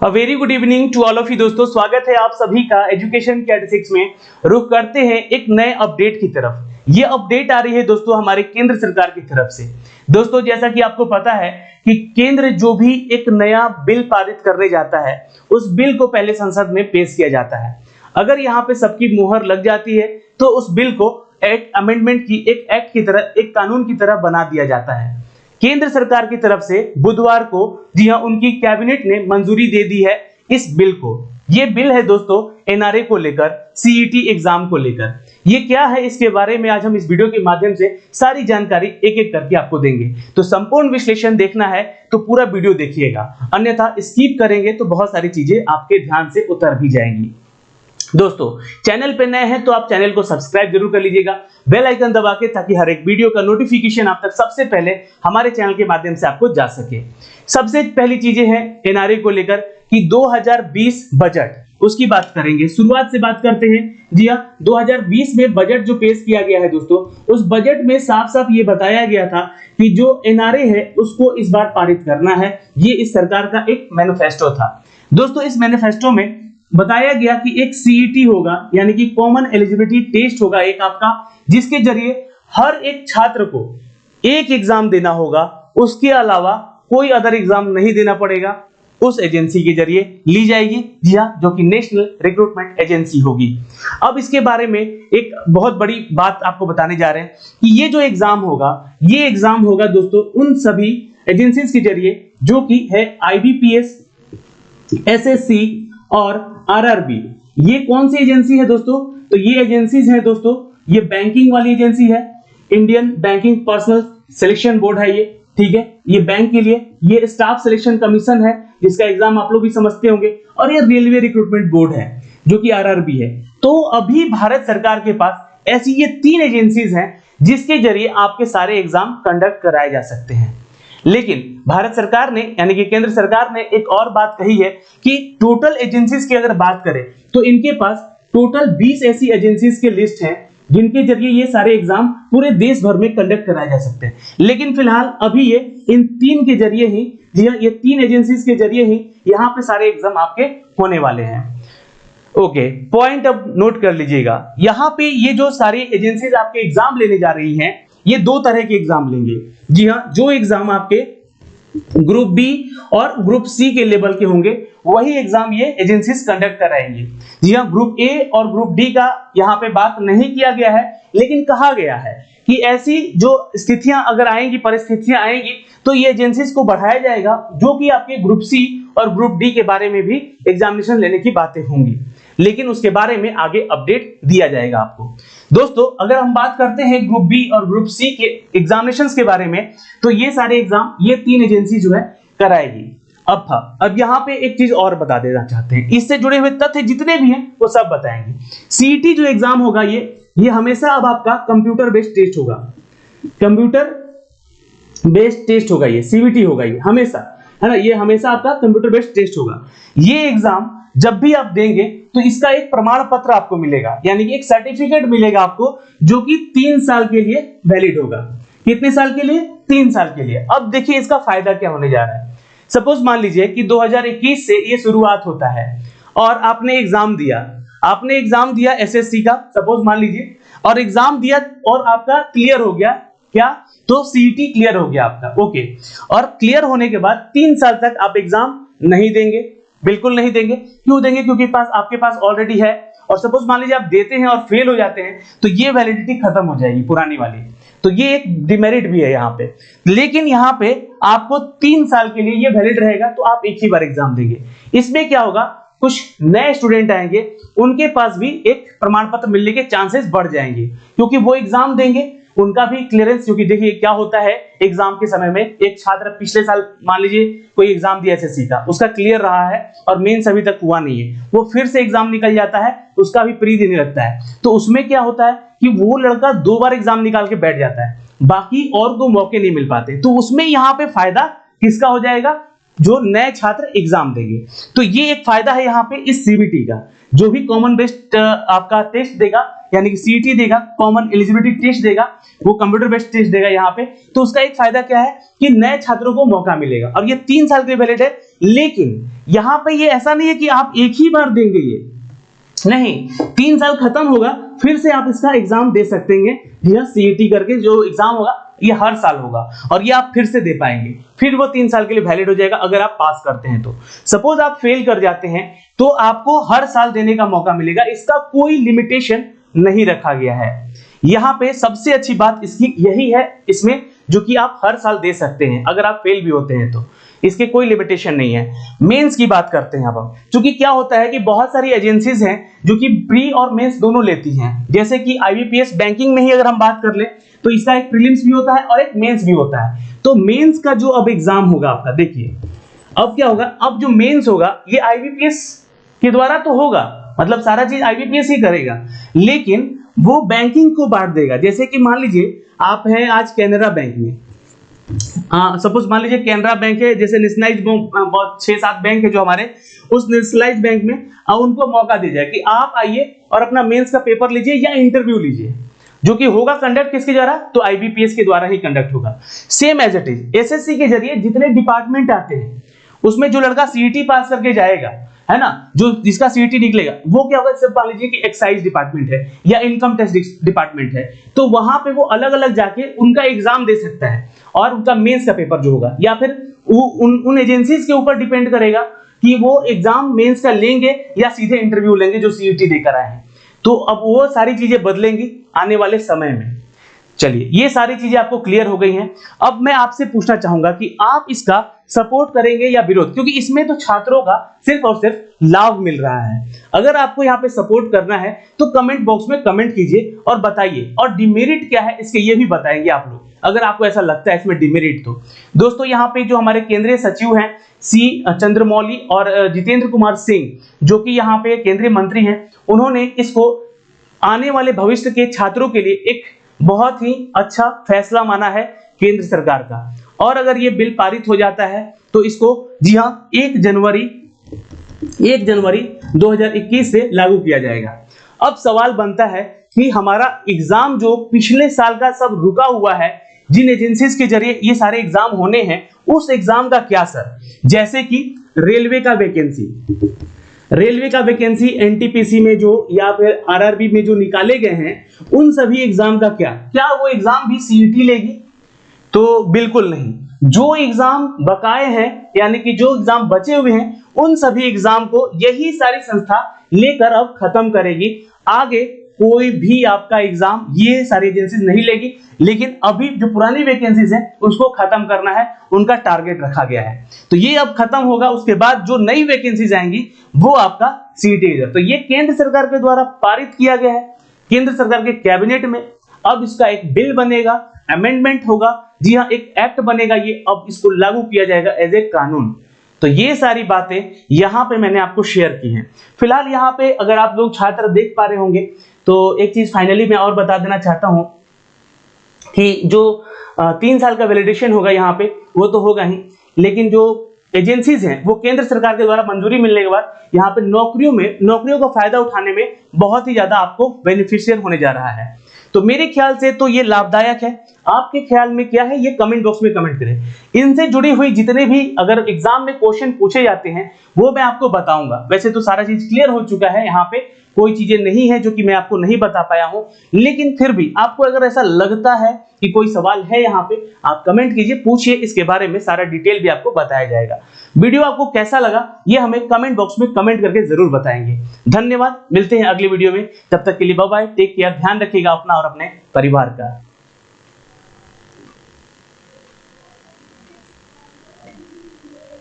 Very good evening to all of you दोस्तों, स्वागत है आप सभी का एजुकेशन कैट6 में। रुख करते हैं एक नए अपडेट की तरफ। ये अपडेट आ रही है दोस्तों हमारे केंद्र सरकार की तरफ से। दोस्तों जैसा कि आपको पता है कि केंद्र जो भी एक नया बिल पारित करने जाता है उस बिल को पहले संसद में पेश किया जाता है। अगर यहाँ पे सबकी मुहर लग जाती है तो उस बिल को एक अमेंडमेंट की एक एक्ट की तरह, एक कानून की तरह बना दिया जाता है। केंद्र सरकार की तरफ से बुधवार को जी हां उनकी कैबिनेट ने मंजूरी दे दी है इस बिल को। ये बिल है दोस्तों एनआरए को लेकर, सीईटी एग्जाम को लेकर। ये क्या है इसके बारे में आज हम इस वीडियो के माध्यम से सारी जानकारी एक एक करके आपको देंगे। तो संपूर्ण विश्लेषण देखना है तो पूरा वीडियो देखिएगा, अन्यथा स्किप करेंगे तो बहुत सारी चीजें आपके ध्यान से उतर भी जाएंगी। दोस्तों चैनल पे नए हैं तो आप चैनल को सब्सक्राइब जरूर कर लीजिएगा, बेल आइकन दबा के, ताकि हर एक वीडियो का नोटिफिकेशन आप तक सबसे पहले हमारे चैनल के माध्यम से आपको जा सके। सबसे पहली चीजें हैं एनआरए को लेकर कि 2020 बजट, उसकी बात करेंगे। शुरुआत से बात करते हैं। जी हां, 2020 में बजट जो पेश किया गया है दोस्तों, उस बजट में साफ साफ ये बताया गया था कि जो एनआरए है उसको इस बार पारित करना है। ये इस सरकार का एक मैनिफेस्टो था। दोस्तों इस मैनिफेस्टो में बताया गया कि एक सीईटी होगा, यानी कि कॉमन एलिजिबिलिटी टेस्ट होगा एक आपका, जिसके जरिए हर एक छात्र को एक एग्जाम देना होगा, उसके अलावा कोई अदर एग्जाम नहीं देना पड़ेगा। उस एजेंसी के जरिए ली जाएगी, जी हाँ, जो कि नेशनल रिक्रूटमेंट एजेंसी होगी। अब इसके बारे में एक बहुत बड़ी बात आपको बताने जा रहे हैं कि ये जो एग्जाम होगा, ये एग्जाम होगा दोस्तों उन सभी एजेंसीज के जरिए जो कि है आईबीपीएस, एसएससी और आरआरबी। ये कौन सी एजेंसी है दोस्तों? तो ये एजेंसीज हैं दोस्तों, ये बैंकिंग वाली एजेंसी है, Indian banking personal selection board है ये, ठीक है, ये बैंक के लिए। ये स्टाफ सिलेक्शन कमीशन है जिसका एग्जाम आप लोग भी समझते होंगे, और ये रेलवे रिक्रूटमेंट बोर्ड है जो कि आरआरबी है। तो अभी भारत सरकार के पास ऐसी ये तीन एजेंसीज हैं जिसके जरिए आपके सारे एग्जाम कंडक्ट कराए जा सकते हैं। लेकिन भारत सरकार ने, यानी कि केंद्र सरकार ने एक और बात कही है कि टोटल एजेंसीज की अगर बात करें तो इनके पास टोटल 20 ऐसी एजेंसीज के लिस्ट हैं जिनके जरिए ये सारे एग्जाम पूरे देश भर में कंडक्ट कराए जा सकते हैं। लेकिन फिलहाल अभी ये इन तीन के जरिए ही, ये तीन एजेंसीज के जरिए ही यहाँ पे सारे एग्जाम आपके होने वाले हैं। ओके, पॉइंट अब नोट कर लीजिएगा। यहाँ पे ये जो सारी एजेंसीज आपके एग्जाम लेने जा रही हैं, ये दो तरह के एग्जाम लेंगे। जी हाँ, जो एग्जाम आपके ग्रुप बी और ग्रुप सी के लेवल के होंगे वही एग्जाम ये एजेंसीज कंडक्ट कराएंगे। जी हाँ, ग्रुप ए और ग्रुप डी का यहाँ पे बात नहीं किया गया है, लेकिन कहा गया है कि ऐसी जो स्थितियां अगर आएंगी, परिस्थितियां आएंगी, तो ये एजेंसीज को बढ़ाया जाएगा, जो कि आपके ग्रुप सी और ग्रुप डी के बारे में भी एग्जामिनेशन लेने की बातें होंगी, लेकिन उसके बारे में आगे अपडेट दिया जाएगा आपको। दोस्तों अगर हम बात करते हैं ग्रुप बी और ग्रुप सी के एग्जामिनेशंस के बारे में, तो ये सारे एग्जाम ये तीन एजेंसी जो है कराएगी। अब यहाँ पे एक चीज और बता देना चाहते हैं, इससे जुड़े हुए तथ्य जितने भी हैं वो सब बताएंगे। सीईटी जो एग्जाम होगा ये हमेशा अब आपका कंप्यूटर बेस्ड टेस्ट होगा, कंप्यूटर बेस्ड टेस्ट होगा, ये सीबीटी होगा, ये हमेशा, है ना, ये हमेशा आपका कंप्यूटर बेस्ड टेस्ट होगा। ये एग्जाम जब भी आप देंगे तो इसका एक प्रमाण पत्र आपको मिलेगा, यानी कि एक सर्टिफिकेट मिलेगा आपको, जो कि 3 साल के लिए वैलिड होगा। कितने साल के लिए? 3 साल के लिए। अब देखिए इसका फायदा क्या होने जा रहा है। सपोज मान लीजिए कि 2021 से ये शुरुआत होता है और आपने एग्जाम दिया एसएससी का, सपोज मान लीजिए, और एग्जाम दिया और आपका क्लियर हो गया, क्या? तो सीईटी क्लियर हो गया आपका, ओके। और क्लियर होने के बाद 3 साल तक आप एग्जाम नहीं देंगे, बिल्कुल नहीं देंगे। क्यों देंगे? क्योंकि आपके पास ऑलरेडी है। और सपोज मान लीजिए आप देते हैं और फेल हो जाते हैं तो ये वैलिडिटी खत्म हो जाएगी पुरानी वाली, तो ये एक डिमेरिट भी है यहाँ पे। लेकिन यहाँ पे आपको 3 साल के लिए ये वैलिड रहेगा, तो आप एक ही बार एग्जाम देंगे। इसमें क्या होगा, कुछ नए स्टूडेंट आएंगे, उनके पास भी एक प्रमाण पत्र मिलने के चांसेस बढ़ जाएंगे, क्योंकि वो एग्जाम देंगे, उनका भी क्लियरेंस। क्योंकि देखिए क्या होता है एग्जाम के समय में, एक छात्र पिछले साल मान लीजिए कोई एग्जाम दिया एसएससी का, उसका क्लियर रहा है और मेंस अभी तक हुआ नहीं है, वो फिर से एग्जाम निकल जाता है, उसका भी प्री देने लगता है, तो उसमें क्या होता है कि वो लड़का 2 बार एग्जाम निकाल के बैठ जाता है, बाकी और 2 मौके नहीं मिल पाते। तो उसमें यहाँ पे फायदा किसका हो जाएगा? जो नए छात्र एग्जाम देंगे। तो ये एक फायदा है यहाँ पे इस सीबीटी का। जो भी कॉमन बेस्ड आपका टेस्ट देगा, यानी कि सीईटी देगा, कॉमन एलिजिबिलिटी टेस्ट देगा, वो कंप्यूटर बेस्ड टेस्ट देगा यहाँ पे, तो उसका एक फायदा क्या है कि नए छात्रों को मौका मिलेगा। और ये 3 साल के वैलिड है, लेकिन यहां पे ये ऐसा नहीं है कि आप एक ही बार देंगे, ये नहीं, 3 साल खत्म होगा फिर से आप इसका एग्जाम दे सकते हैं। जी हाँ, सीईटी करके जो एग्जाम होगा ये हर साल होगा और ये आप फिर से दे पाएंगे, फिर वो 3 साल के लिए वैलिड हो जाएगा अगर आप पास करते हैं तो। सपोज आप फेल कर जाते हैं तो आपको हर साल देने का मौका मिलेगा, इसका कोई लिमिटेशन नहीं रखा गया है। यहां पे सबसे अच्छी बात इसकी यही है इसमें, जो कि आप हर साल दे सकते हैं अगर आप फेल भी होते हैं तो, इसके कोई लिमिटेशन नहीं है। मेंस की बात करते हैं अब हम, क्योंकि क्या होता है कि बहुत सारी एजेंसीज हैं जो कि प्री और मेंस दोनों लेती हैं, जैसे कि आईबीपीएस बैंकिंग में ही अगर हम बात कर ले तो इसका एक प्रीलिम्स भी होता है और एक मेंस भी होता है। तो मेंस का जो अब एग्जाम होगा आपका, देखिए अब क्या होगा, अब जो मेंस होगा ये आईबीपीएस के द्वारा तो होगा, मतलब सारा चीज आईबीपीएस ही करेगा, लेकिन वो बैंकिंग को बांट देगा। जैसे कि मान लीजिए आप हैं आज कैनरा बैंक में, सपोज मान लीजिए कैनरा बैंक है, जैसे नेशनलाइज्ड बहुत 6-7 बैंक है जो हमारे, उस नेशनलाइज्ड बैंक में उनको मौका दिया जाए कि आप आइए और अपना मेंस का पेपर लीजिए या इंटरव्यू लीजिए, जो कि होगा कंडक्ट किसके द्वारा, तो आईबीपीएस के द्वारा ही कंडक्ट होगा। Same as it is SSC के जरिए जितने डिपार्टमेंट आते हैं उसमें जो लड़का सीईटी पास करके जाएगा, है ना, जो जिसका सीईटी निकलेगा, वो क्या होगा, सिर्फ मान लीजिए कि एक्साइज डिपार्टमेंट है या इनकम टैक्स डिपार्टमेंट है, तो वहां पे वो अलग अलग जाके उनका एग्जाम दे सकता है और उनका मेंस का पेपर जो होगा, या फिर उन एजेंसीज के ऊपर डिपेंड करेगा कि वो एग्जाम मेंस का लेंगे या सीधे इंटरव्यू लेंगे जो सीईटी देकर आए हैं। तो अब वो सारी चीजें बदलेंगी आने वाले समय में। चलिए, ये सारी चीजें आपको क्लियर हो गई हैं। अब मैं आपसे पूछना चाहूंगा कि आप इसका सपोर्ट करेंगे या विरोध, क्योंकि इसमें तो छात्रों का सिर्फ और सिर्फ लाभ मिल रहा है। अगर आपको यहाँ पे सपोर्ट करना है तो कमेंट बॉक्स में कमेंट कीजिए और बताइए, और डिमेरिट क्या है इसके ये भी बताएंगे आप लोग, अगर आपको ऐसा लगता है इसमें डिमेरिट तो। दोस्तों, यहाँ पे जो हमारे केंद्रीय सचिव हैं सी चंद्रमौली और जितेंद्र कुमार सिंह, जो कि यहाँ पे केंद्रीय मंत्री हैं, उन्होंने इसको आने वाले भविष्य के छात्रों के लिए एक बहुत ही अच्छा फैसला माना है केंद्र सरकार का। और अगर ये बिल पारित हो जाता है तो इसको, जी हाँ, 1 जनवरी 2021 से लागू किया जाएगा। अब सवाल बनता है कि हमारा एग्जाम जो पिछले साल का सब रुका हुआ है, जिन एजेंसीज के जरिए ये सारे एग्जाम होने हैं, उस एग्जाम का क्या सर, जैसे कि रेलवे का वैकेंसी एनटीपीसी में जो या फिर आरआरबी में जो निकाले गए हैं, उन सभी एग्जाम का क्या वो एग्जाम भी सीईटी लेगी? तो बिल्कुल नहीं। जो एग्जाम बकाए हैं, यानी कि जो एग्जाम बचे हुए हैं, उन सभी एग्जाम को यही सारी संस्था लेकर अब खत्म करेगी। आगे कोई भी आपका एग्जाम ये सारी एजेंसीज नहीं लेगी, लेकिन अभी जो पुरानी वैकेंसीज हैं उसको खत्म करना है, उनका टारगेट रखा गया है। तो ये अब खत्म होगा, उसके बाद जो नई वैकेंसीज आएंगी वो आपका सीईटी एग्जाम। तो ये केंद्र सरकार के द्वारा पारित किया गया है, केंद्र सरकार के कैबिनेट में। अब इसका एक बिल बनेगा, अमेंडमेंट होगा, जी हाँ, एक एक्ट बनेगा, ये अब इसको लागू किया जाएगा एज ए कानून। तो ये सारी बातें यहाँ पे मैंने आपको शेयर की हैं। फिलहाल यहाँ पे अगर आप लोग छात्र देख पा रहे होंगे तो एक चीज फाइनली मैं और बता देना चाहता हूं कि जो 3 साल का वैलिडेशन होगा यहाँ पे, वो तो होगा ही, लेकिन जो एजेंसीज हैं वो केंद्र सरकार के द्वारा मंजूरी मिलने के बाद यहाँ पे नौकरियों का फायदा उठाने में बहुत ही ज्यादा आपको बेनिफिशियल होने जा रहा है। तो मेरे ख्याल से तो ये लाभदायक है। आपके ख्याल में क्या है, ये कमेंट बॉक्स में कमेंट करें। इनसे जुड़ी हुई जितने भी अगर एग्जाम में क्वेश्चन पूछे जाते हैं वो मैं आपको बताऊंगा। वैसे तो सारा चीज क्लियर हो चुका है, यहाँ पे कोई चीजें नहीं है जो कि मैं आपको नहीं बता पाया हूं, लेकिन फिर भी आपको अगर ऐसा लगता है कि कोई सवाल है यहाँ पे, आप कमेंट कीजिए, पूछिए, इसके बारे में सारा डिटेल भी आपको बताया जाएगा। वीडियो आपको कैसा लगा ये हमें कमेंट बॉक्स में कमेंट करके जरूर बताएंगे। धन्यवाद, मिलते हैं अगली वीडियो में, तब तक के लिए बाय बाय, टेक केयर, ध्यान रखिएगा अपना और अपने परिवार का।